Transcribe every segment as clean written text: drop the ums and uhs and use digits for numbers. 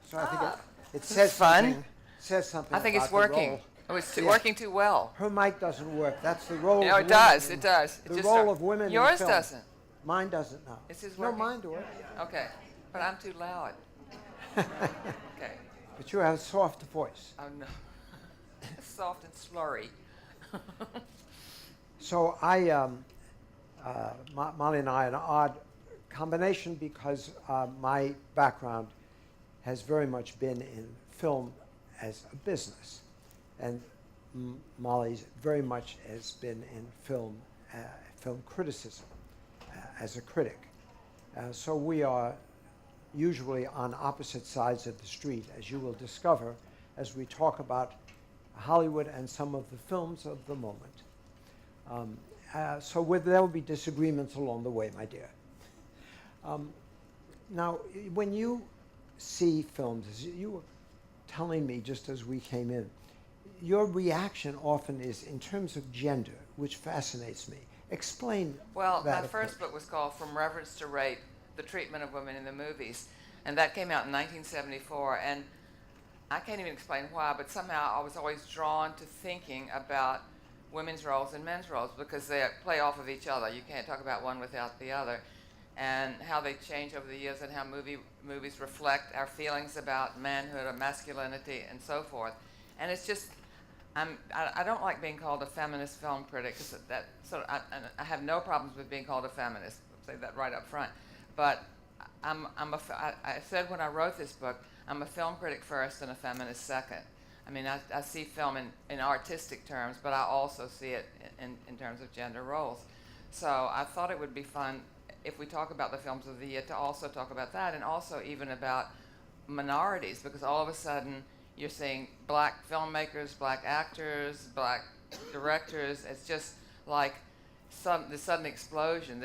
So I think it says fun. something. Says something. I think about it's working. The role. Oh, it's working too well. Her mic doesn't work. That's the role. No, of it does. women It does. The role of women. Yours in film. doesn't. Mine doesn't now. Is his No, working? mine do it. Okay, but I'm too loud. Okay. But you have a soft voice. Oh no, soft and slurry. So Molly and I, an odd combination because my background has very much been in film as a business, and Molly's very much has been in film criticism as a critic. So we are usually on opposite sides of the street, as you will discover as we talk about Hollywood and some of the films of the moment. So there will be disagreements along the way, my dear. Now, when you see films, as you were telling me just as we came in, your reaction often is in terms of gender, which fascinates me. Explain Well, that my first book was called From Reverence to Rape, The Treatment of Women in the Movies, and that came out in 1974, and I can't even explain why, but somehow I was always drawn to thinking about women's roles and men's roles because they play off of each other. You can't talk about one without the other, and how they change over the years and how movies reflect our feelings about manhood or masculinity and so forth. And it's just, I don't like being called a feminist film critic because I have no problems with being called a feminist. I'll say that right up front. But I said when I wrote this book, I'm a film critic first and a feminist second. I mean, I see film in artistic terms, but I also see it in terms of gender roles. So I thought it would be fun if we talk about the films of the year to also talk about that, and also even about minorities, because all of a sudden you're seeing black filmmakers, black actors, black directors. It's just like the sudden explosion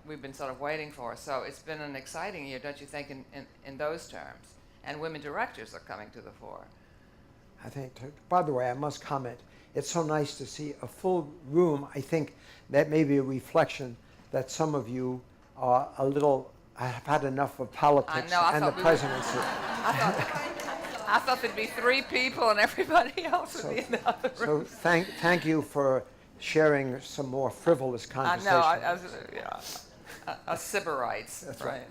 we've been sort of waiting for. So it's been an exciting year, don't you think, in those terms? And women directors are coming to the fore. I think, by the way, I must comment, it's so nice to see a full room. I think that may be a reflection that some of you are a little, have had enough of politics and the presidency. I thought there'd be 3 people and everybody else would be in the other room. So thank you for sharing some more frivolous conversation. Us Sybarites. That's right.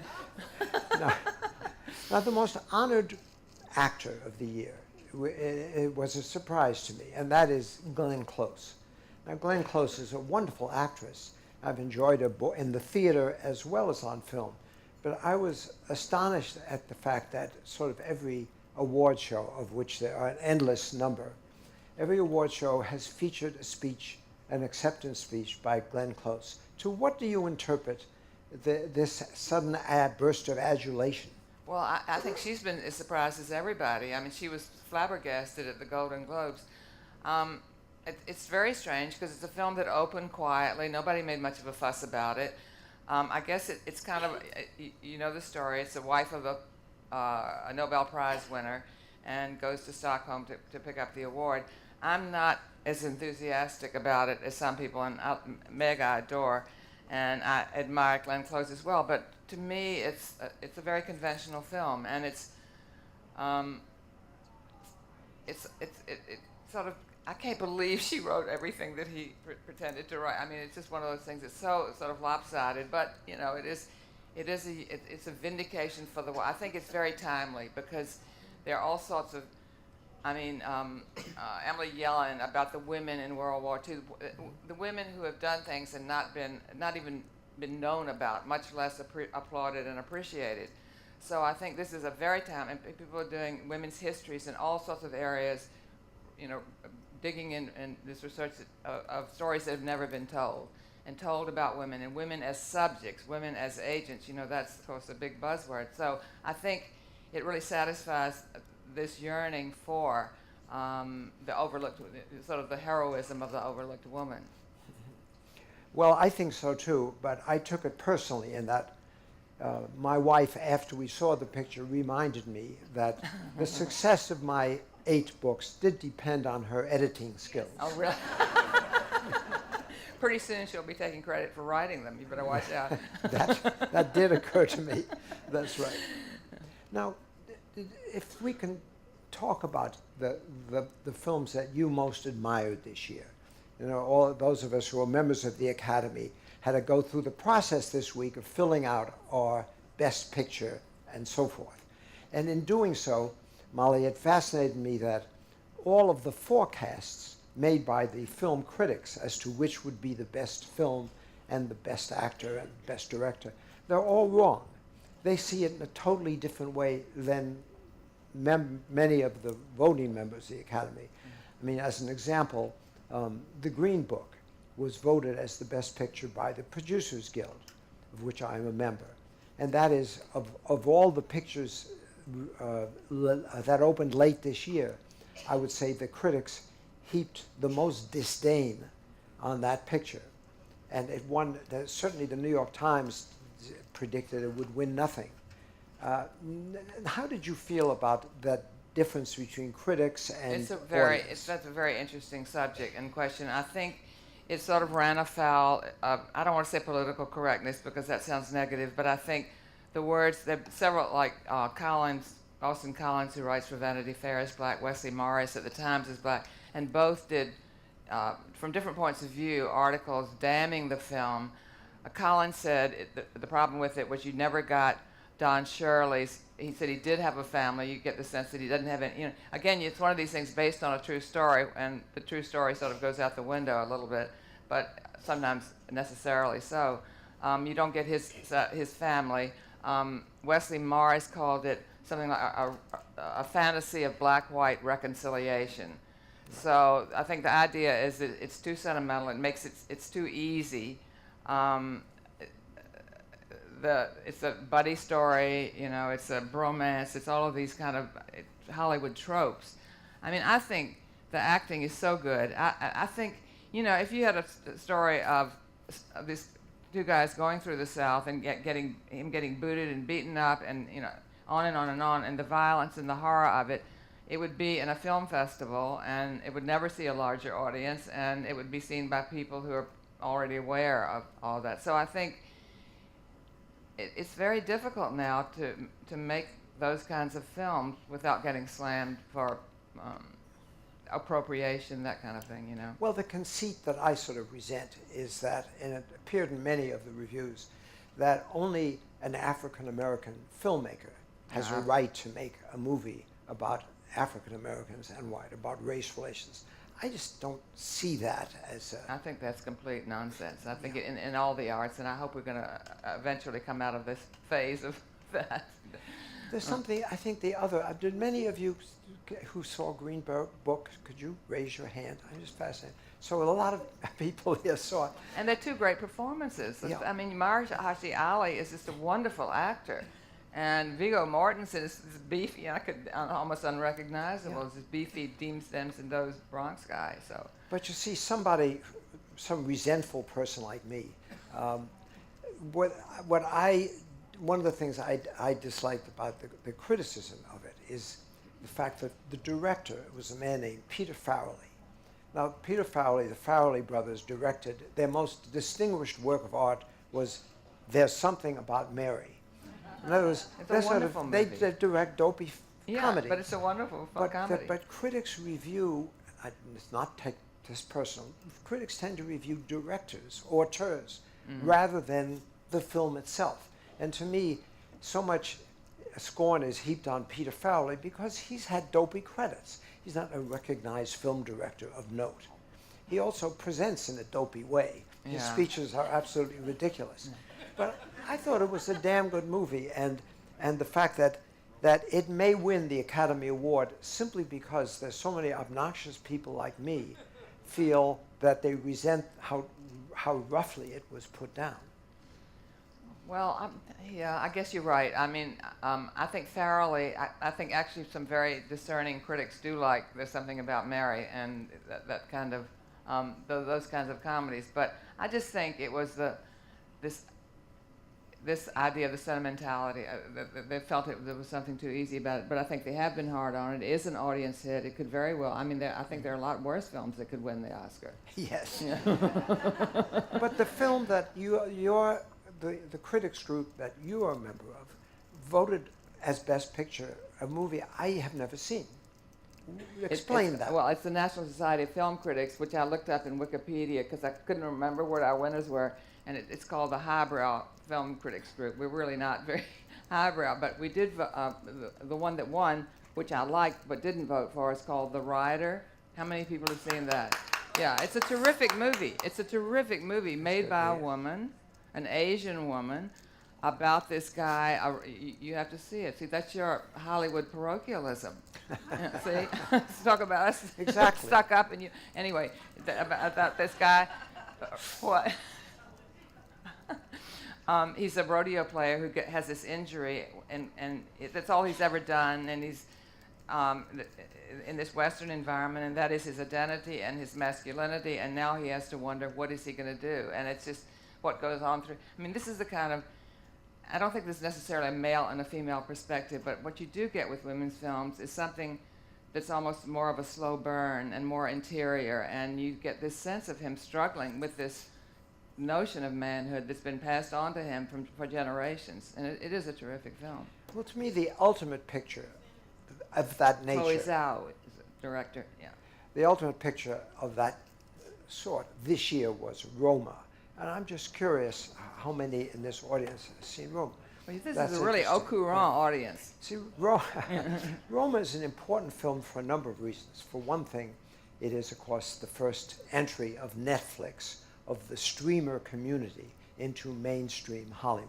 Now, the most honored actor of the year, it was a surprise to me, and that is Glenn Close. Now, Glenn Close is a wonderful actress. I've enjoyed her in the theater as well as on film. But I was astonished at the fact that sort of every award show, of which there are an endless number, every award show has featured a speech, an acceptance speech by Glenn Close. To what do you interpret this sudden burst of adulation? Well, I think she's been as surprised as everybody. I mean, she was flabbergasted at the Golden Globes. It's very strange because it's a film that opened quietly. Nobody made much of a fuss about it. I guess it's kind of, you know the story. It's the wife of a Nobel Prize winner and goes to Stockholm to pick up the award. I'm not as enthusiastic about it as some people, and Meg I adore, and I admire Glenn Close as well. But to me, it's a very conventional film, and it's sort of, I can't believe she wrote everything that he pretended to write. I mean, it's just one of those things that's so sort of lopsided. But you know, it's a vindication for the. I think it's very timely because there are all sorts of. I mean, Emily Yellen about the women in World War II, the women who have done things and not even been known about, much less applauded and appreciated. So I think this is a very time, and people are doing women's histories in all sorts of areas, you know, digging in this research of stories that have never been told, and told about women, and women as subjects, women as agents. You know, that's, of course, a big buzzword. So I think it really satisfies this yearning for the overlooked, sort of the heroism of the overlooked woman. Well, I think so too, but I took it personally in that my wife, after we saw the picture, reminded me that the success of my 8 books did depend on her editing skills. Oh, really? Pretty soon she'll be taking credit for writing them. You better watch out. That did occur to me. That's right. Now, if we can talk about the films that you most admired this year. You know, all those of us who are members of the Academy had to go through the process this week of filling out our Best Picture and so forth. And in doing so, Molly, it fascinated me that all of the forecasts made by the film critics as to which would be the best film and the best actor and best director, they're all wrong. They see it in a totally different way than many of the voting members of the Academy. I mean, as an example, The Green Book was voted as the best picture by the Producers Guild, of which I am a member. And that is, of all the pictures that opened late this year, I would say the critics heaped the most disdain on that picture. And it won, certainly the New York Times predicted it would win nothing. How did you feel about that difference between critics and that's a very interesting subject and question. I think it sort of ran afoul of, I don't want to say political correctness because that sounds negative, but I think the words, there several, like Austin Collins, who writes for Vanity Fair, is black, Wesley Morris at the Times is black, and both did, from different points of view, articles damning the film. Colin said the problem with it was you never got Don Shirley's. He said he did have a family. You get the sense that he doesn't have any. You know, again, it's one of these things based on a true story, and the true story sort of goes out the window a little bit, but sometimes necessarily so. You don't get his family. Wesley Morris called it something like a fantasy of black-white reconciliation. So I think the idea is that it's too sentimental. It makes it's too easy. It's a buddy story, you know, it's a bromance, it's all of these kind of Hollywood tropes. I mean, I think the acting is so good. I think, you know, if you had a story of these two guys going through the South and getting booted and beaten up and, you know, on and on and on, and the violence and the horror of it, it would be in a film festival and it would never see a larger audience and it would be seen by people who are already aware of all that. So I think it's very difficult now to make those kinds of films without getting slammed for appropriation, that kind of thing, you know. Well, the conceit that I sort of resent is that, and it appeared in many of the reviews, that only an African-American filmmaker has a right to make a movie about African-Americans and white, about race relations. I just don't see that as I think that's complete nonsense. I think in all the arts, and I hope we're going to eventually come out of this phase of that. There's something, I think the other, did many of you who saw Green Book, could you raise your hand? I'm just fascinated. So a lot of people here saw it. And they're two great performances. Yeah. I mean, Mirage Ali is just a wonderful actor. And Viggo Mortensen is beefy, almost unrecognizable. Yeah. It's this beefy Dean Stenson Bronx guy. So. But you see, some resentful person like me, one of the things I disliked about the criticism of it is the fact that the director was a man named Peter Farrell. Now, Peter Farrell, the Farrell brothers directed, their most distinguished work of art was There's Something About Mary. In other words, it's a wonderful movie. They direct dopey comedy. But it's a wonderful comedy. But critics review, it's not take this personal, critics tend to review directors, auteurs, rather than the film itself. And to me, so much scorn is heaped on Peter Farrell because he's had dopey credits. He's not a recognized film director of note. He also presents in a dopey way. His speeches are absolutely ridiculous. But I thought it was a damn good movie, and the fact that it may win the Academy Award simply because there's so many obnoxious people like me feel that they resent how roughly it was put down. Well, I guess you're right. I mean, I think Farrell, I think actually some very discerning critics do like There's Something About Mary and that kind of, those kinds of comedies. But I just think it was this idea of the sentimentality. They felt there was something too easy about it. But I think they have been hard on it. It is an audience hit. It could very well. I mean, I think there are a lot worse films that could win the Oscar. Yes. Yeah. But the film that the critics group that you are a member of voted as Best Picture, a movie I have never seen. Explain that. Well, it's the National Society of Film Critics, which I looked up in Wikipedia because I couldn't remember what our winners were, and it's called the Highbrow Film Critics Group. We're really not very highbrow, but we did, the one that won, which I liked but didn't vote for, is called The Rider. How many people have seen that? Yeah, it's a terrific movie. It's a terrific movie made by a woman, an Asian woman, about this guy. You have to see it. See, that's your Hollywood parochialism. See? Talk about us Exactly. stuck up and you. Anyway, about this guy. What? He's a rodeo player who has this injury, and that's all he's ever done, and he's in this Western environment, and that is his identity and his masculinity, and now he has to wonder, what is he going to do? And it's just what goes on through. I mean, this is the kind of, I don't think there's necessarily a male and a female perspective, but what you do get with women's films is something that's almost more of a slow burn and more interior, and you get this sense of him struggling with this notion of manhood that's been passed on to him for generations, and it is a terrific film. Well, to me, the ultimate picture of that nature. Chloe Zhao is the director, yeah. The ultimate picture of that sort this year was Roma. And I'm just curious how many in this audience have seen Roma. Well, this is a really au courant audience. See, Roma is an important film for a number of reasons. For one thing, it is, of course, the first entry of Netflix, of the streamer community, into mainstream Hollywood.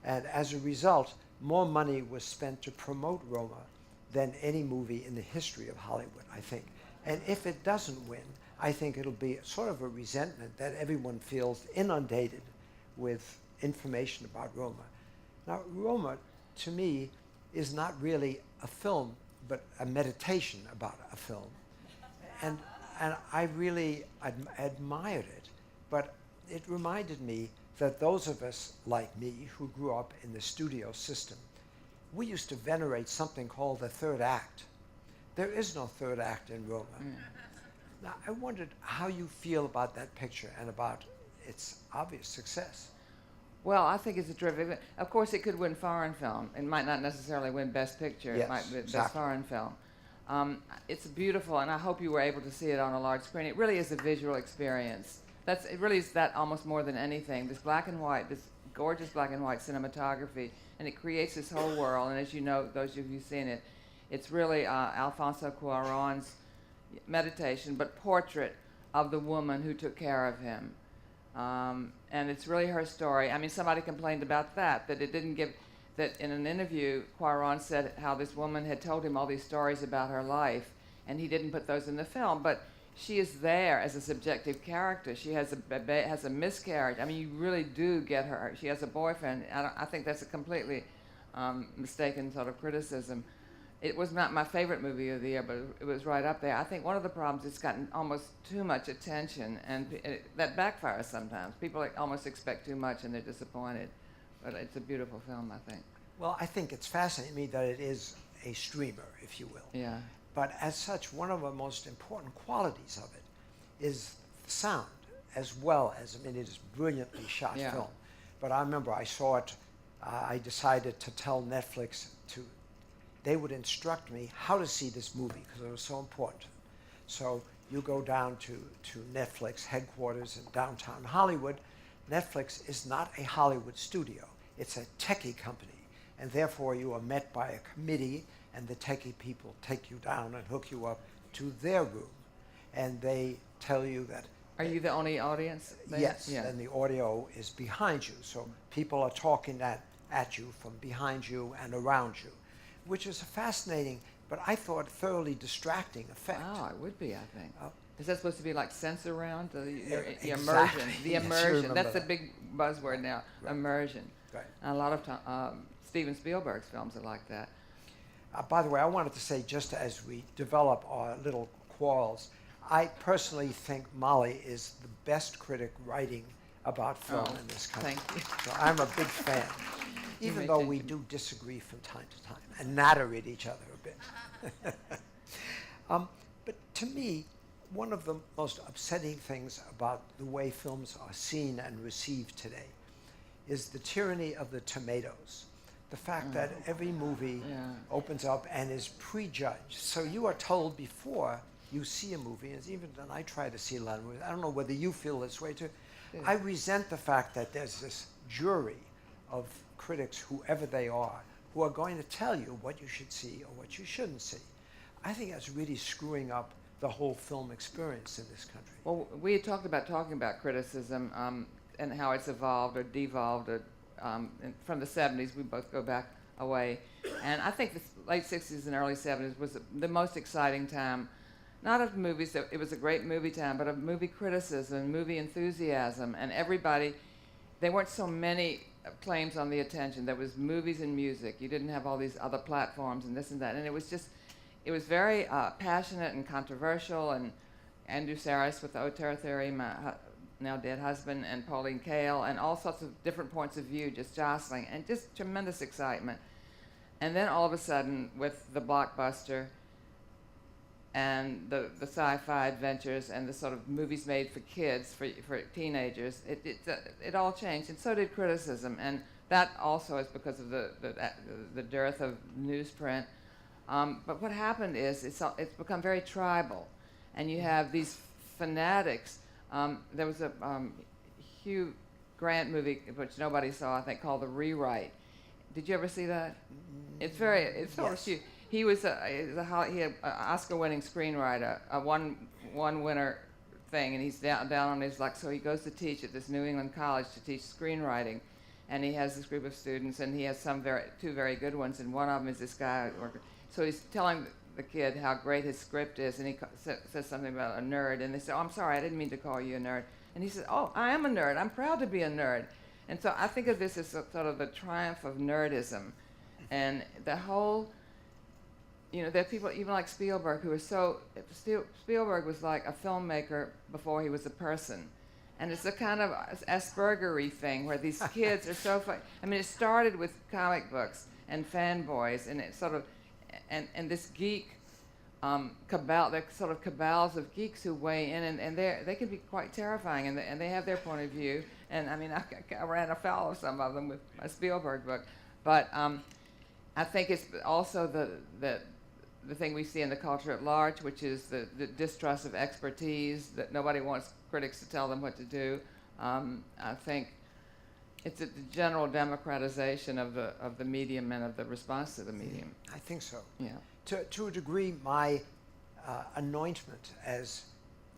And as a result, more money was spent to promote Roma than any movie in the history of Hollywood, I think. And if it doesn't win, I think it'll be sort of a resentment that everyone feels inundated with information about Roma. Now, Roma, to me, is not really a film, but a meditation about a film. And I really admired it, but it reminded me that those of us like me who grew up in the studio system, we used to venerate something called the third act. There is no third act in Roma. Now, I wondered how you feel about that picture and about its obvious success. Well, I think it's a terrific. Of course, it could win foreign film. It might not necessarily win Best Picture. Yes, it might win exactly. Best Foreign Film. It's beautiful, and I hope you were able to see it on a large screen. It really is a visual experience. It really is that almost more than anything. This black and white, this gorgeous black and white cinematography, and it creates this whole world. And as you know, those of you who've seen it, it's really Alfonso Cuarón's meditation, but portrait of the woman who took care of him. And it's really her story. I mean, somebody complained about that it didn't give, that in an interview, Cuarón said how this woman had told him all these stories about her life, and he didn't put those in the film. But she is there as a subjective character. She has a miscarriage. I mean, you really do get her. She has a boyfriend. I think that's a completely mistaken sort of criticism. It was not my favorite movie of the year, but it was right up there. I think one of the problems, it's gotten almost too much attention, and that backfires sometimes. People almost expect too much, and they're disappointed. But it's a beautiful film, I think. Well, I think it's fascinating to me that it is a streamer, if you will. Yeah. But as such, one of the most important qualities of it is sound, as well as, I mean, it is brilliantly shot film. But I remember I saw it, I decided to tell Netflix they would instruct me how to see this movie because it was so important. So you go down to Netflix headquarters in downtown Hollywood. Netflix is not a Hollywood studio. It's a techie company. And therefore you are met by a committee, and the techie people take you down and hook you up to their room. And they tell you that... Are you the only audience there? Yes, and the audio is behind you. So people are talking at you from behind you and around you, which is a fascinating, but I thought thoroughly distracting effect. Oh, it would be, I think. Is that supposed to be like Censor Round? The Exactly. immersion. The Yes, immersion. That's the that. big buzzword now, immersion. Right. And a lot of Steven Spielberg's films are like that. By the way, I wanted to say, just as we develop our little quarrels, I personally think Molly is the best critic writing about film in this country. Thank you. So I'm a big fan, even though we do disagree from time to time and natter at each other a bit. But to me, one of the most upsetting things about the way films are seen and received today is the tyranny of the tomatoes. The fact that every movie Yeah. opens up and is prejudged. So you are told before you see a movie, and even when I try to see a lot of movies, I don't know whether you feel this way too. Yeah. I resent the fact that there's this jury of critics, whoever they are, who are going to tell you what you should see or what you shouldn't see. I think that's really screwing up the whole film experience in this country. Well, we had talked about talking about criticism and how it's evolved or devolved from the 70s. We both go back away. And I think the late 60s and early 70s was the most exciting time, not of movies. It was a great movie time, but of movie criticism, movie enthusiasm. And everybody, there weren't so many claims on the attention. There was movies and music. You didn't have all these other platforms and this and that. And it was very passionate and controversial. And Andrew Sarris with the Auteur Theory, my now dead husband, and Pauline Kael, and all sorts of different points of view just jostling, and just tremendous excitement. And then all of a sudden, with the blockbuster and the sci-fi adventures and the sort of movies made for kids, for teenagers, it all changed, and so did criticism. And that also is because of the dearth of newsprint. But what happened is it's become very tribal, and you have these fanatics. There was a Hugh Grant movie which nobody saw, I think, called The Rewrite. Did you ever see that? It's sort of cute. He was he had an Oscar-winning screenwriter, a one winner thing, and he's down on his luck. So he goes to teach at this New England college to teach screenwriting, and he has this group of students, and he has two very good ones, and one of them is this guy. So he's telling the kid how great his script is, and he says something about a nerd, and they say, "Oh, I'm sorry, I didn't mean to call you a nerd." And he says, "Oh, I am a nerd. I'm proud to be a nerd." And so I think of this as sort of the triumph of nerdism, and the whole, there are people even like Spielberg who are Spielberg was like a filmmaker before he was a person. And it's a kind of Asperger-y thing where these kids are so fun. I mean, it started with comic books and fanboys, and it sort of, and this geek cabal, they're sort of cabals of geeks who weigh in, and they can be quite terrifying, and they have their point of view. And I mean, I ran afoul of some of them with my Spielberg book, but I think it's also the thing we see in the culture at large, which is the distrust of expertise, that nobody wants critics to tell them what to do. I think it's a general democratization of the medium and of the response to the medium. I think so. Yeah. To a degree, my anointment as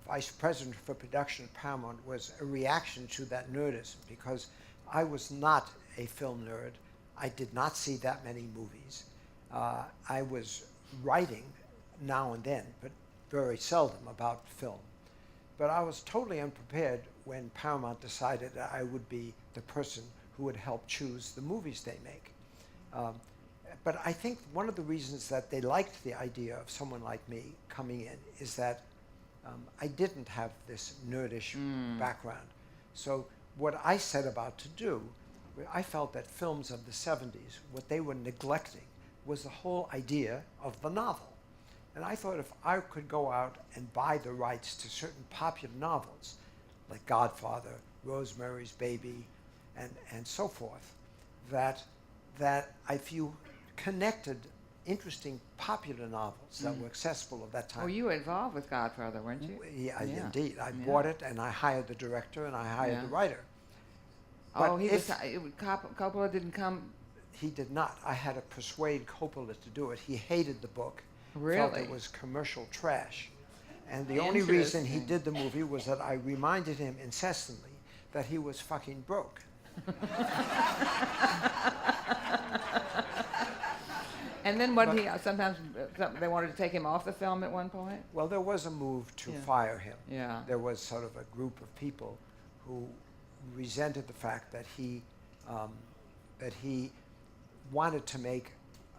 vice president for production at Paramount was a reaction to that nerdism, because I was not a film nerd. I did not see that many movies. I was writing now and then, but very seldom, about film. But I was totally unprepared when Paramount decided that I would be the person who would help choose the movies they make. But I think one of the reasons that they liked the idea of someone like me coming in is that I didn't have this nerdish background. So what I set about to do, I felt that films of the 70s, what they were neglecting was the whole idea of the novel. And I thought if I could go out and buy the rights to certain popular novels, like Godfather, Rosemary's Baby, and so forth, that if you connected interesting popular novels that were accessible at that time. Oh, you were involved with Godfather, weren't you? Yeah, indeed. I bought it, and I hired the director, and I hired the writer. But Oh, Coppola didn't come. He did not. I had to persuade Coppola to do it. He hated the book. Really? Felt it was commercial trash. And the only reason he did the movie was that I reminded him incessantly that he was fucking broke. And then sometimes they wanted to take him off the film at one point? Well, there was a move to fire him. Yeah. There was sort of a group of people who resented the fact that he wanted to make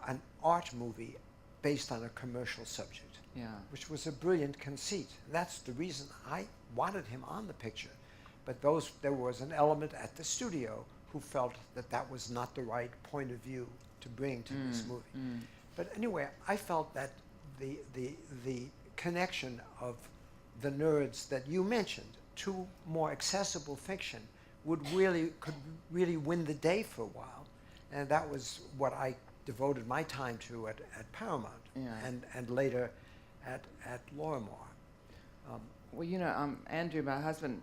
an art movie based on a commercial subject, which was a brilliant conceit. That's the reason I wanted him on the picture. But there was an element at the studio who felt that that was not the right point of view to bring to this movie. But anyway, I felt that the connection of the nerds that you mentioned to more accessible fiction could really win the day for a while. And that was what I devoted my time to at Paramount, and later at Lorimar. Well, Andrew, my husband,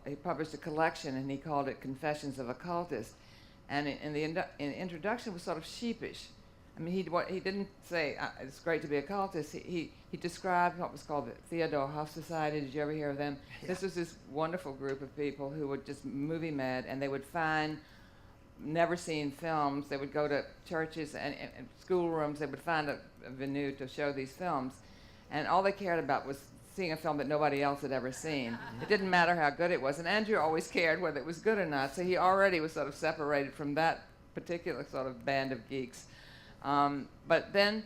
he published a collection, and he called it Confessions of a Cultist. And in the introduction was sort of sheepish. I mean, he didn't say, it's great to be a cultist. He described what was called the Theodore Huff Society. Did you ever hear of them? Yeah. This was this wonderful group of people who were just movie mad, and they would find never seen films. They would go to churches and schoolrooms. They would find a venue to show these films. And all they cared about was seeing a film that nobody else had ever seen. It didn't matter how good it was. And Andrew always cared whether it was good or not. So he already was sort of separated from that particular sort of band of geeks. But then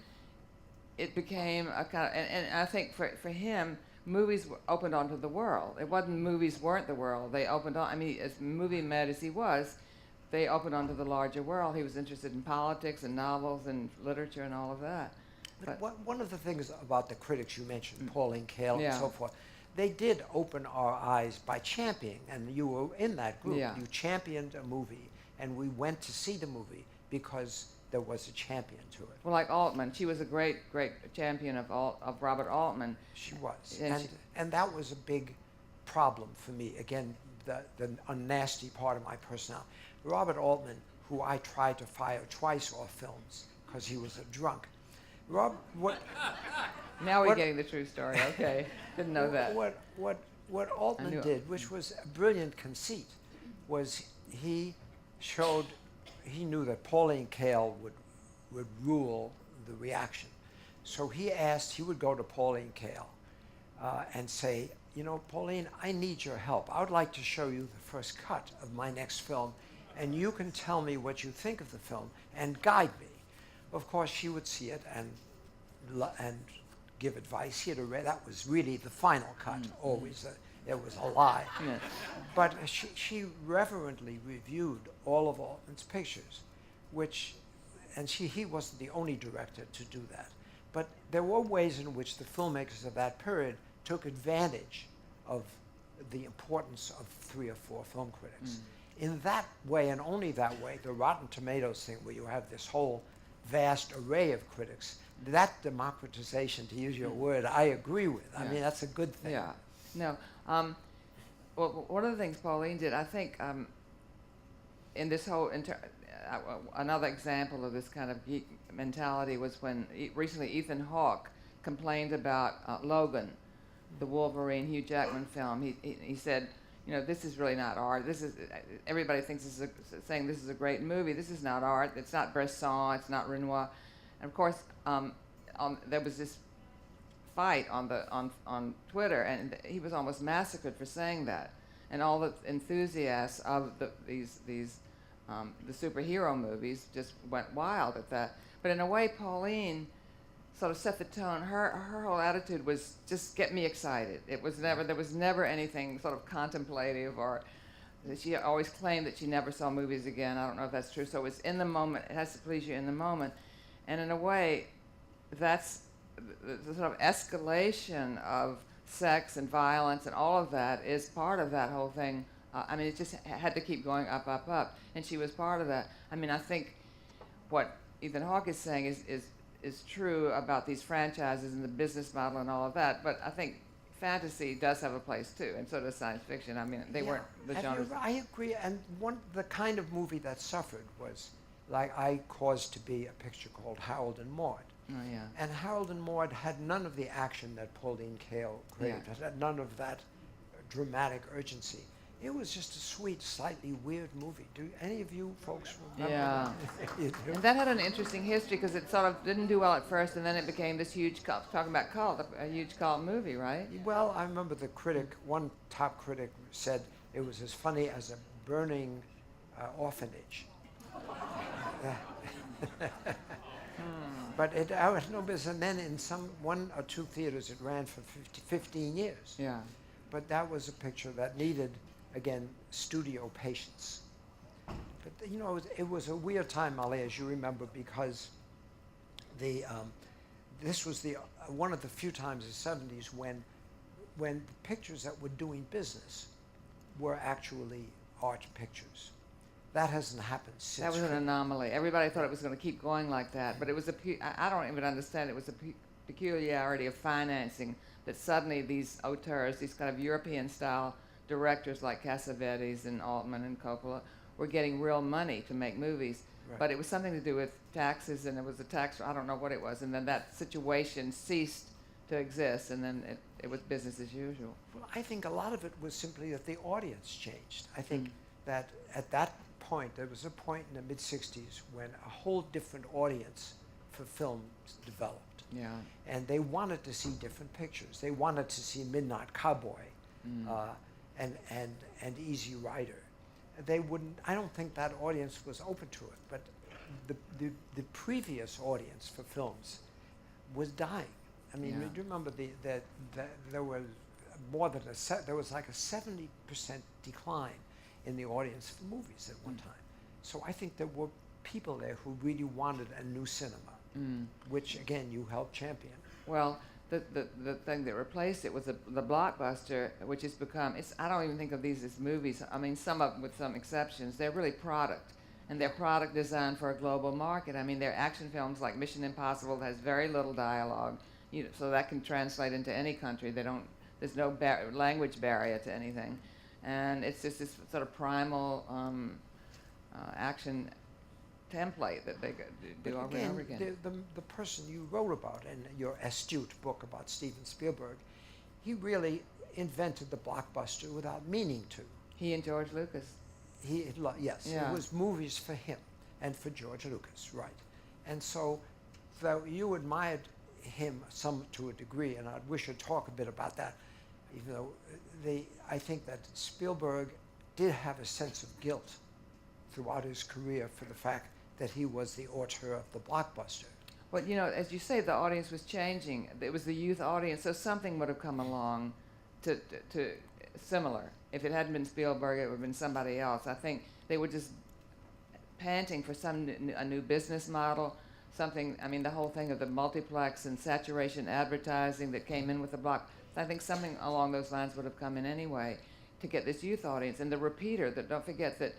it became a kind of, and I think for him, movies opened onto the world. It wasn't movies weren't the world. They opened on, I mean, as movie mad as he was, they opened onto the larger world. He was interested in politics and novels and literature and all of that. But one of the things about the critics you mentioned, Pauline Kael and so forth, they did open our eyes by championing, and you were in that group. Yeah. You championed a movie, and we went to see the movie because there was a champion to it. Well, like Altman, she was a great champion of Robert Altman. She was, And and that was a big problem for me. Again, a nasty part of my personality. Robert Altman, who I tried to fire twice off films because he was a drunk. Now we're getting the true story. Okay, didn't know that. What Altman did, which was a brilliant conceit, was he knew that Pauline Kael would rule the reaction. So he would go to Pauline Kael and say, Pauline, I need your help. I would like to show you the first cut of my next film, and you can tell me what you think of the film and guide me. Of course, she would see it and give advice. He had already, that was really the final cut. Always, it was a lie. Yes. But she reverently reviewed all of Altman's pictures, he wasn't the only director to do that. But there were ways in which the filmmakers of that period took advantage of the importance of 3 or 4 film critics. In that way, and only that way, the Rotten Tomatoes thing, where you have this whole vast array of critics, that democratization, to use your word, I agree with. I mean, that's a good thing. Yeah. No. Well, one of the things Pauline did, I think, in this whole another example of this kind of geek mentality was when recently Ethan Hawke complained about Logan, the Wolverine Hugh Jackman film. He said, this is really not art. Everybody thinks saying this is a great movie. This is not art. It's not Bresson. It's not Renoir. And of course, there was this fight on Twitter, and he was almost massacred for saying that. And all the enthusiasts of the superhero movies just went wild at that. But in a way, Pauline sort of set the tone. Her whole attitude was just get me excited. There was never anything sort of contemplative, or she always claimed that she never saw movies again. I don't know if that's true. So it was in the moment. It has to please you in the moment. And in a way, that's the sort of escalation of sex and violence and all of that is part of that whole thing. I mean, it just had to keep going up, up, up. And she was part of that. I mean, I think what Ethan Hawke is saying is true about these franchises and the business model and all of that. But I think fantasy does have a place too, and so does science fiction. I mean, they weren't the genres. I agree. And the kind of movie that suffered was, like, I caused to be a picture called Harold and Maude. Oh, yeah. And Harold and Maude had none of the action that Pauline Kael created. It had none of that dramatic urgency. It was just a sweet, slightly weird movie. Do any of you folks remember Yeah. that? You do? And that had an interesting history because it sort of didn't do well at first, and then it became this huge cult, talking about cult, a huge cult movie, right? Well, I remember the critic, one top critic said it was as funny as a burning orphanage. But it was no business. And then in some 1 or 2 theaters, it ran for 15 years. Yeah. But that was a picture that needed, again, studio patience. But it was a weird time, Molly, as you remember, because this was one of the few times in the 70s when pictures that were doing business were actually art pictures. That hasn't happened since. That was an anomaly. Everybody thought it was going to keep going like that, but it was I don't even understand. It was a peculiarity of financing that suddenly these auteurs, these kind of European-style directors like Cassavetes and Altman and Coppola, were getting real money to make movies. Right. But it was something to do with taxes, and it was a tax, I don't know what it was, and then that situation ceased to exist, and then it was business as usual. Well, I think a lot of it was simply that the audience changed. I think that at that point, there was a point in the mid-'60s when a whole different audience for films developed. Yeah. And they wanted to see different pictures. They wanted to see Midnight Cowboy and Easy Rider. They wouldn't. I don't think that audience was open to it. But the previous audience for films was dying. I mean, do you remember that there was more than there was like a 70% decline in the audience for movies at one time. So I think there were people there who really wanted a new cinema, which again you helped champion. Well, the thing that replaced it was the blockbuster, which has become, I don't even think of these as movies. I mean, some of them, with some exceptions, they're really product. And they're product designed for a global market. I mean, they're action films like Mission Impossible that has very little dialogue, so that can translate into any country. There's no language barrier to anything. And it's just this sort of primal action template that they do over and over again. The person you wrote about in your astute book about Steven Spielberg, he really invented the blockbuster without meaning to. He and George Lucas. Yes, Yeah. It was movies for him and for George Lucas, right. And so though you admired him some to a degree, and I wish you'd talk a bit about that, even though I think that Spielberg did have a sense of guilt throughout his career for the fact that he was the auteur of the blockbuster. But as you say, the audience was changing. It was the youth audience, so something would have come along to similar. If it hadn't been Spielberg, it would have been somebody else. I think they were just panting for a new business model, something. I mean, the whole thing of the multiplex and saturation advertising that came in with the block. I think something along those lines would have come in anyway to get this youth audience. And the repeater, that don't forget that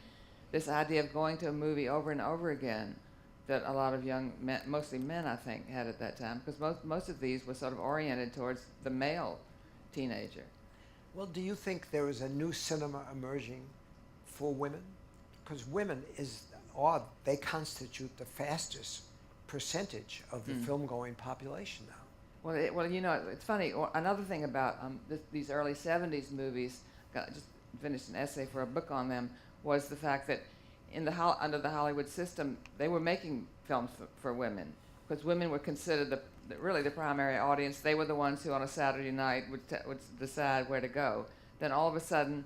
this idea of going to a movie over and over again that a lot of young men, mostly men, I think, had at that time, because most of these were sort of oriented towards the male teenager. Well, do you think there is a new cinema emerging for women? Because women they constitute the fastest percentage of the film-going population now. Well, it's funny. Another thing about these early '70s movies, I just finished an essay for a book on them, was the fact that under the Hollywood system, they were making films for women, because women were considered really the primary audience. They were the ones who on a Saturday night would decide where to go. Then all of a sudden,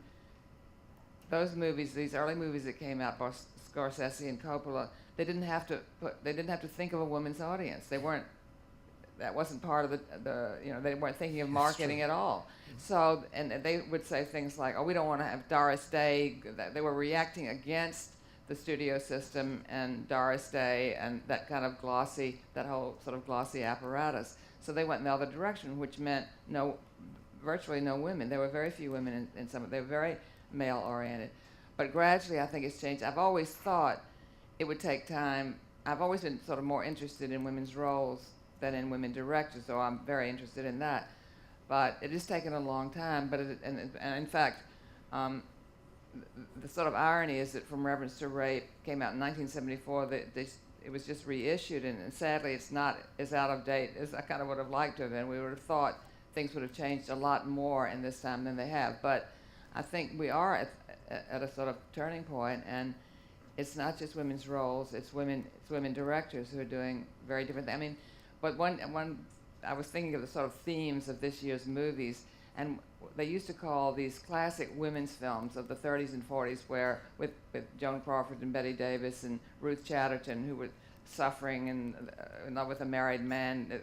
those movies, these early movies that came out by Scorsese and Coppola, they didn't have to think of a woman's audience. That wasn't part of they weren't thinking of marketing at all. So, and they would say things like, "Oh, we don't want to have Doris Day." They were reacting against the studio system and Doris Day and that whole sort of glossy apparatus. So they went in the other direction, which meant virtually no women. There were very few women in some. They were very male-oriented. But gradually, I think it's changed. I've always thought it would take time. I've always been sort of more interested in women's roles than in women directors, so I'm very interested in that. But it has taken a long time. But and in fact, the sort of irony is that From Reverence to Rape came out in 1974. It was just reissued, and sadly, it's not as out of date as I kind of would have liked to have been. We would have thought things would have changed a lot more in this time than they have. But I think we are at a sort of turning point, and it's not just women's roles. It's women directors who are doing very different things. I mean, but I was thinking of the sort of themes of this year's movies, and they used to call these classic women's films of the 30s and 40s, where with Joan Crawford and Bette Davis and Ruth Chatterton, who were suffering and in love with a married man,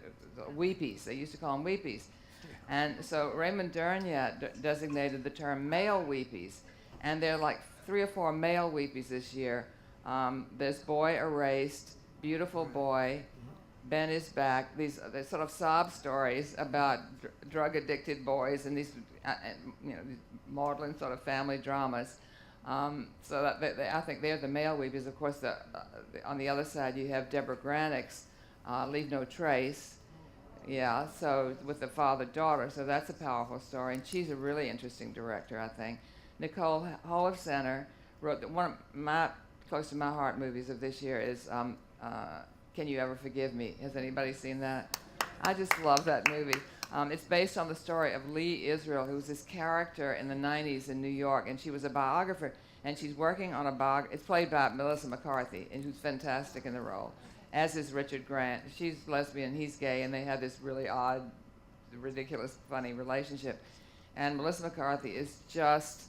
weepies. They used to call them weepies. And so Raymond Durnyat designated the term male weepies, and there are like 3 or 4 male weepies this year. There's Boy Erased, Beautiful Boy, Ben is Back. These sort of sob stories about drug-addicted boys and these, these maudlin sort of family dramas. So I think they're the male weavies. Of course, on the other side you have Deborah Granik's Leave No Trace. Yeah, so with the father-daughter, so that's a powerful story, and she's a really interesting director, I think. Nicole Center wrote one of my close to my heart movies of this year is Can You Ever Forgive Me? Has anybody seen that? I just love that movie. It's based on the story of Lee Israel, who was this character in the 90s in New York, and she was a biographer, and she's working on it's played by Melissa McCarthy, and who's fantastic in the role, as is Richard Grant. She's lesbian, he's gay, and they had this really odd, ridiculous, funny relationship. And Melissa McCarthy is just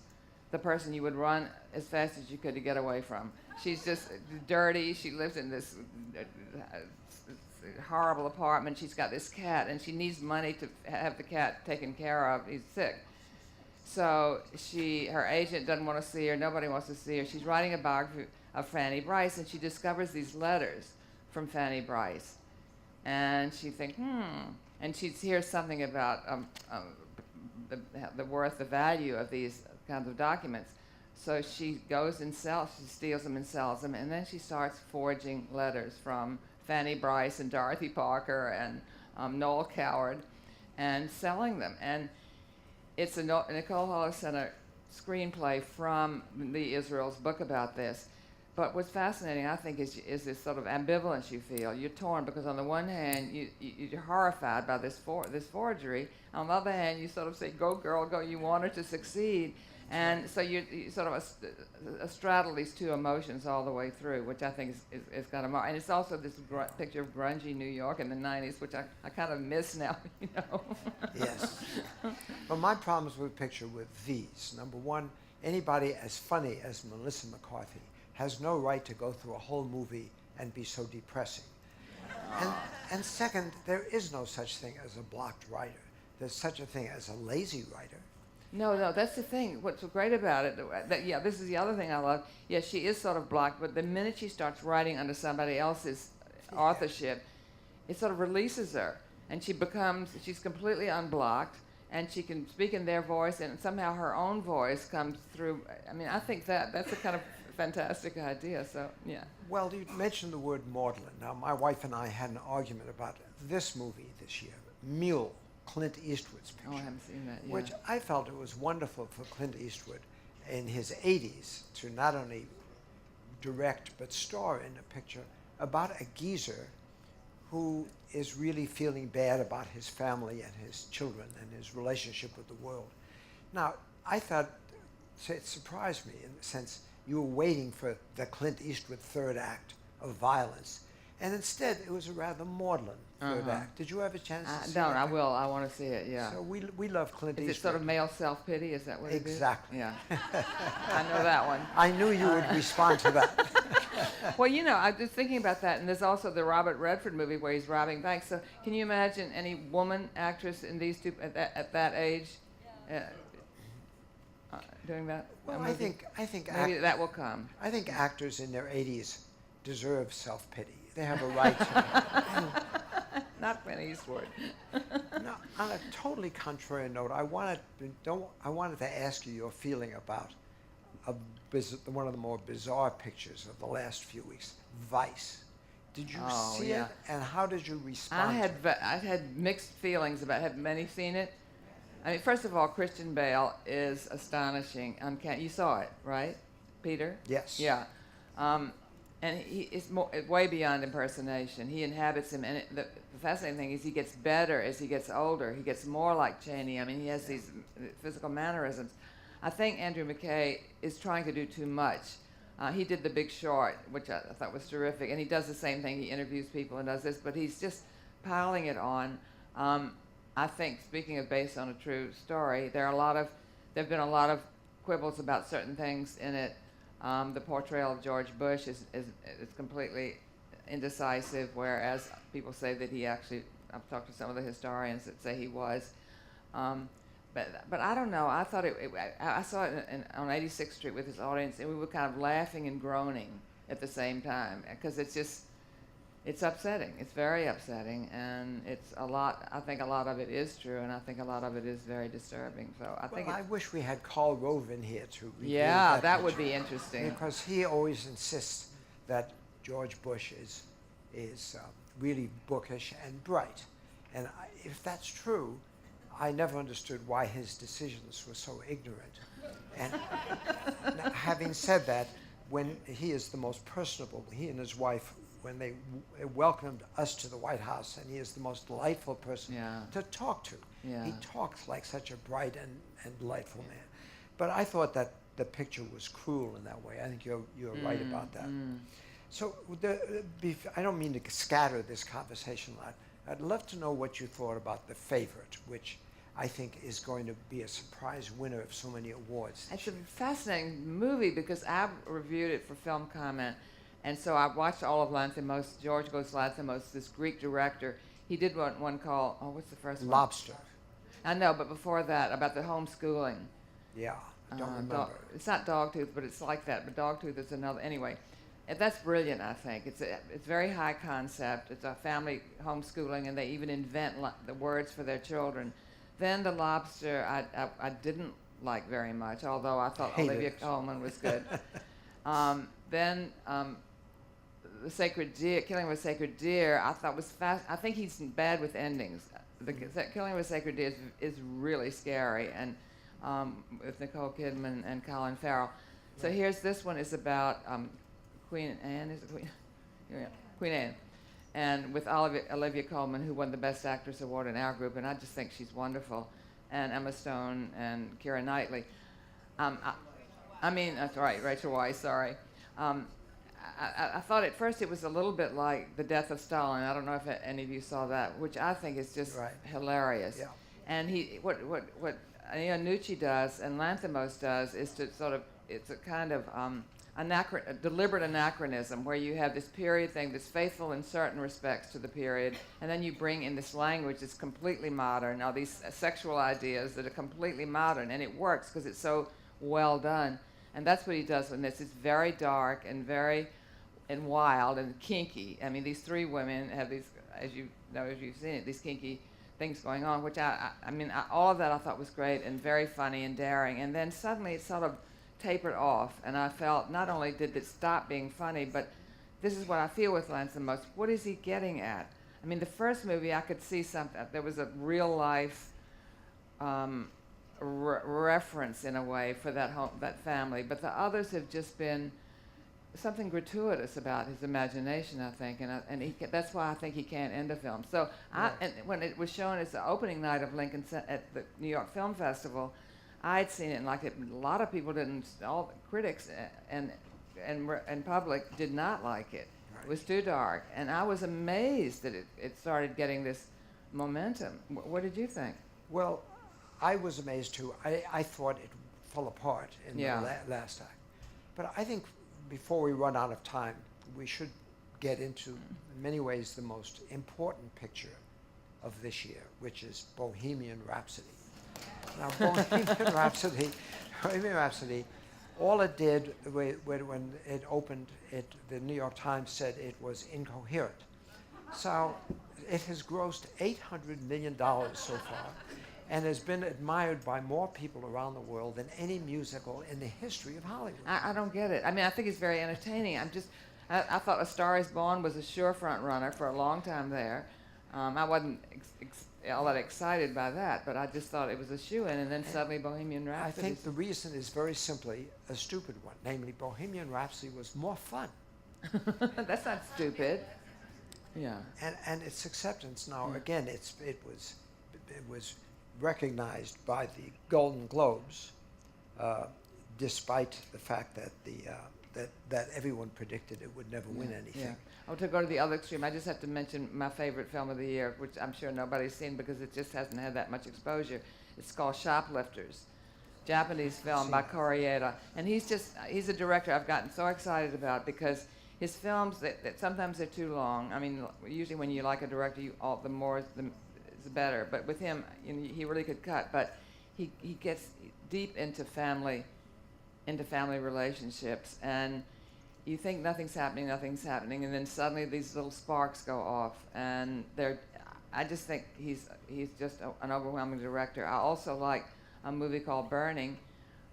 the person you would run as fast as you could to get away from. She's just dirty. She lives in this horrible apartment. She's got this cat, and she needs money to have the cat taken care of. He's sick. So her agent doesn't want to see her. Nobody wants to see her. She's writing a biography of Fanny Brice, and she discovers these letters from Fanny Brice. And she thinks, and she hears something about the worth, the value of these kinds of documents. So she goes and she steals them and sells them, and then she starts forging letters from Fanny Brice and Dorothy Parker and Noel Coward and selling them. And it's a Nicole Center screenplay from Lee Israel's book about this. But what's fascinating, I think, is this sort of ambivalence you feel. You're torn because on the one hand, you're horrified by this forgery. On the other hand, you sort of say, go girl, go, you want her to succeed. And so you sort of straddle these two emotions all the way through, which I think is kind of and it's also this picture of grungy New York in the 90s, which I kind of miss now, you know. Yes. But my problems with the picture with these. Number one, anybody as funny as Melissa McCarthy has no right to go through a whole movie and be so depressing. And second, there is no such thing as a blocked writer. There's such a thing as a lazy writer. No, that's the thing. What's so great about it, this is the other thing I love. Yeah, she is sort of blocked, but the minute she starts writing under somebody else's authorship, it sort of releases her. And she's completely unblocked, and she can speak in their voice, and somehow her own voice comes through. I mean, I think that's a kind of fantastic idea, so, yeah. Well, you mentioned the word maudlin. Now, my wife and I had an argument about this movie this year, Mule, Clint Eastwood's picture. Oh, I haven't seen that yet. Which I felt it was wonderful for Clint Eastwood in his 80s to not only direct but star in a picture about a geezer who is really feeling bad about his family and his children and his relationship with the world. Now, I thought, it surprised me in the sense you were waiting for the Clint Eastwood third act of violence, and instead it was a rather maudlin third act. Did you have a chance to see it? No, I will. I want to see it, yeah. So we love Clint Eastwood. Is it sort of male self-pity? Is that what it is? Exactly. Yeah. I know that one. I knew you would respond to that. Well, you know, I was thinking about that, and there's also the Robert Redford movie where he's robbing banks. So can you imagine any woman actress in these two at that age doing that? Well, I think maybe that will come. I think actors in their 80s deserve self-pity. They have a right to it. Not Clint Eastwood. No, on a totally contrary note, I wanted to ask you your feeling about one of the more bizarre pictures of the last few weeks, Vice. Did you see it, and how did you respond to it? I had mixed feelings about it. Have many seen it? I mean, first of all, Christian Bale is astonishing. You saw it, right, Peter? Yes. Yeah. And he is way beyond impersonation. He inhabits him, and the fascinating thing is he gets better as he gets older. He gets more like Chaney. I mean, he has these physical mannerisms. I think Andrew McKay is trying to do too much. He did The Big Short, which I thought was terrific, and he does the same thing. He interviews people and does this, but he's just piling it on. I think, speaking of based on a true story, there have been a lot of quibbles about certain things in it. The portrayal of George Bush is completely indecisive, whereas people say that he actually, I've talked to some of the historians that say he was. But I don't know. I thought I saw it on 86th Street with his audience, and we were kind of laughing and groaning at the same time, because it's just, it's upsetting. It's very upsetting, and it's a lot. I think a lot of it is true, and I think a lot of it is very disturbing. So I think I wish we had Carl Rove in here to review yeah, that would picture, be interesting. because he always insists that George Bush is really bookish and bright, and if that's true, I never understood why his decisions were so ignorant. And now, having said that, when he is the most personable, he and his wife, when they welcomed us to the White House, and he is the most delightful person Yeah. to talk to. Yeah. He talks like such a bright and delightful man. But I thought that the picture was cruel in that way. I think you're right about that. So I don't mean to scatter this conversation a lot. I'd love to know what you thought about The Favorite, which I think is going to be a surprise winner of so many awards. It's a fascinating movie because I've reviewed it for Film Comment, and so I watched all of Lanthimos, Georgios Lanthimos, this Greek director. He did one called, what's the first one? Lobster. I know, but before that, about the homeschooling. Yeah, I don't remember. It's not Dogtooth, but it's like that. But Dogtooth is another. Anyway, and that's brilliant, I think. It's very high concept. It's a family homeschooling, and they even invent the words for their children. Then The Lobster, I didn't like very much, although I thought Olivia Colman was good. Then The Sacred Deer, Killing of a Sacred Deer, I thought was fast. I think he's bad with endings. Killing of a Sacred Deer is really scary, and with Nicole Kidman and Colin Farrell. So here's this one is about Queen Anne, is it Queen? Yeah, Queen Anne. And with Olivia Colman, who won the Best Actress Award in our group, and I just think she's wonderful, and Emma Stone and Keira Knightley. That's right, Rachel Weisz, sorry. I thought at first it was a little bit like The Death of Stalin. I don't know if any of you saw that, which I think is just hilarious. Yeah. And what Iannucci does and Lanthimos does is to sort of, it's a kind of a deliberate anachronism where you have this period thing that's faithful in certain respects to the period, and then you bring in this language that's completely modern, all these sexual ideas that are completely modern, and it works because it's so well done. And that's what he does in this. It's very dark and very wild and kinky. I mean, these three women have these, as you know, as you've seen it, these kinky things going on, which all of that I thought was great and very funny and daring. And then suddenly it sort of tapered off, and I felt not only did it stop being funny, but this is what I feel with Lanthimos. What is he getting at? I mean, the first movie I could see something. There was a real life reference in a way for that family, but the others have just been something gratuitous about his imagination, I think, and that's why I think he can't end a film. So and when it was shown as the opening night of Lincoln at the New York Film Festival, I'd seen it and liked it. A lot of people didn't. All the critics and public did not like it. Right. It was too dark, and I was amazed that it started getting this momentum. What did you think? Well, I was amazed too. I thought it fell apart in the last act. But I think before we run out of time, we should get into, in many ways, the most important picture of this year, which is Bohemian Rhapsody. Now, Bohemian Rhapsody, all it did when it opened, the New York Times said it was incoherent. So it has grossed $800 million so far, and has been admired by more people around the world than any musical in the history of Hollywood. I don't get it. I mean, I think it's very entertaining. I thought A Star Is Born was a sure front runner for a long time there. I wasn't all that excited by that, but I just thought it was a shoo-in, and then suddenly Bohemian Rhapsody. I think the reason is very simply a stupid one, namely Bohemian Rhapsody was more fun. That's not stupid. Yeah. And its acceptance now, again, it was recognized by the Golden Globes, despite the fact that that everyone predicted it would never win anything. Yeah. Oh, to go to the other extreme, I just have to mention my favorite film of the year, which I'm sure nobody's seen because it just hasn't had that much exposure. It's called Shoplifters, Japanese film by Koreeda. And he's a director I've gotten so excited about because his films, that sometimes they're too long. I mean, usually when you like a director, the more the better. But with him, he really could cut. But he gets deep into family relationships, and you think nothing's happening, and then suddenly these little sparks go off, and I just think he's just an overwhelming director. I also like a movie called Burning,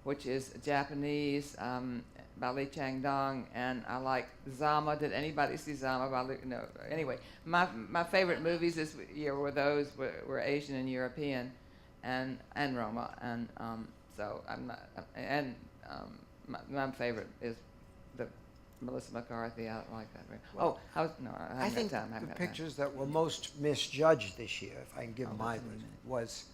which is Japanese, by Lee Chang-dong, and I like Zama. Did anybody see Zama by Lee? No. Anyway, my favorite movies this year were Asian and European, and Roma, and so I'm not, and my favorite is the Melissa McCarthy. I don't like that very. Well, I haven't think got time. I haven't the got time. pictures that were most misjudged this year, if I can give Oh, mine, that's amazing. was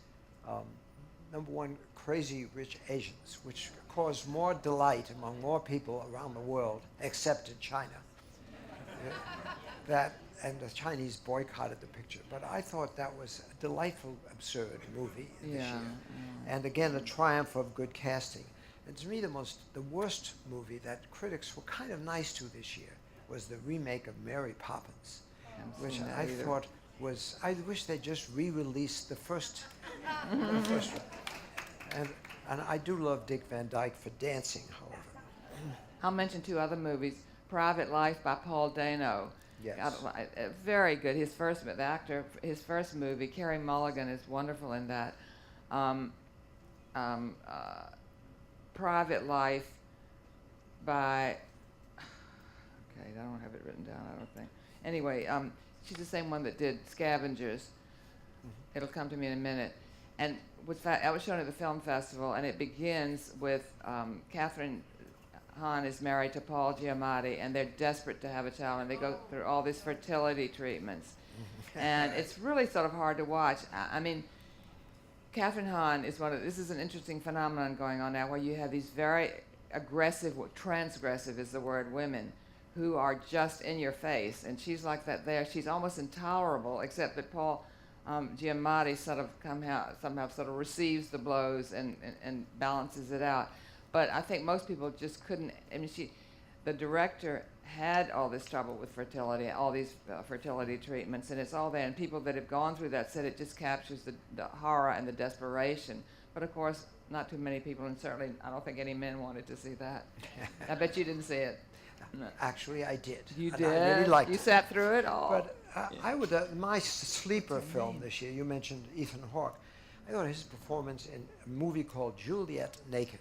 number one, Crazy Rich Asians, which caused more delight among more people around the world, except in China. And the Chinese boycotted the picture. But I thought that was a delightful, absurd movie this year. Yeah. And again, a triumph of good casting. And to me, the worst movie that critics were kind of nice to this year was the remake of Mary Poppins, which I thought was, I wish they just re-released the first one. And I do love Dick Van Dyke for dancing, however. I'll mention two other movies. Private Life by Paul Dano. Yes. Very good. His first movie, Carey Mulligan is wonderful in that. Private Life by, okay, I don't have it written down, I don't think. Anyway, she's the same one that did Scavengers. Mm-hmm. It'll come to me in a minute. And I was shown at the film festival, and it begins with Catherine Hahn is married to Paul Giamatti, and they're desperate to have a child, and they go through all these fertility treatments. And it's really sort of hard to watch. I mean, Catherine Hahn is this is an interesting phenomenon going on now, where you have these very aggressive, transgressive is the word, women, who are just in your face, and she's like that there. She's almost intolerable, except that Paul Giamatti somehow sort of receives the blows and balances it out. But I think most people just couldn't. I mean, the director had all this trouble with fertility, all these fertility treatments, and it's all there. And people that have gone through that said it just captures the horror and the desperation. But of course, not too many people, and certainly I don't think any men wanted to see that. I bet you didn't see it. No. Actually, I did. You and did? I really liked you it. sat through it all? But I would, my sleeper film this year, you mentioned Ethan Hawke. I thought his performance in a movie called Juliet Naked.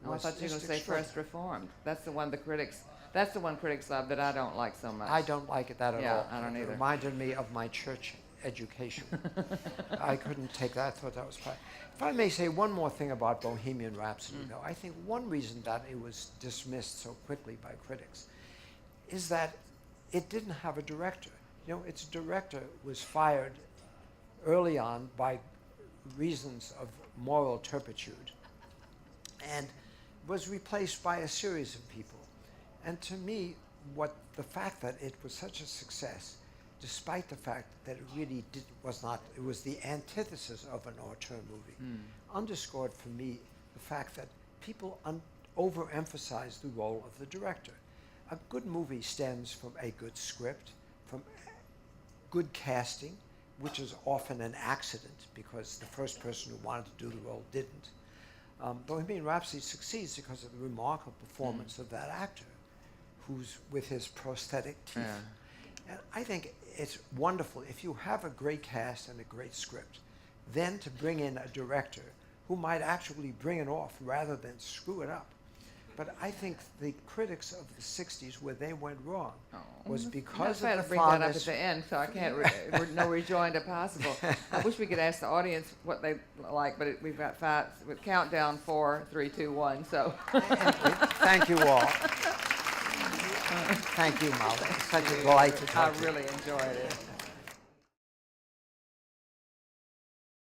Oh, I thought you were going to say First Reformed. That's the one critics love that I don't like so much. I don't like it that at all. I don't either. It reminded me of my church education. I couldn't take that. I thought that was fine. If I may say one more thing about Bohemian Rhapsody, though, I think one reason that it was dismissed so quickly by critics is that it didn't have a director. You know, its director was fired early on by reasons of moral turpitude and was replaced by a series of people. And to me, the fact that it was such a success, despite the fact that it really it was the antithesis of an auteur movie, underscored for me the fact that people overemphasize the role of the director. A good movie stems from a good script, from good casting, which is often an accident because the first person who wanted to do the role didn't. Bohemian Rhapsody succeeds because of the remarkable performance of that actor, who's with his prosthetic teeth. Yeah. And I think it's wonderful if you have a great cast and a great script, then to bring in a director who might actually bring it off rather than screw it up. But I think the critics of the 60s, where they went wrong, was because of the bring that up at the end, so I can't, no rejoinder possible. I wish we could ask the audience what they like, but we've got 5, with countdown 4, 3, 2, 1, so. Thank you all. Thank you, Maude. It's such a delight to talk to you. I really enjoyed it.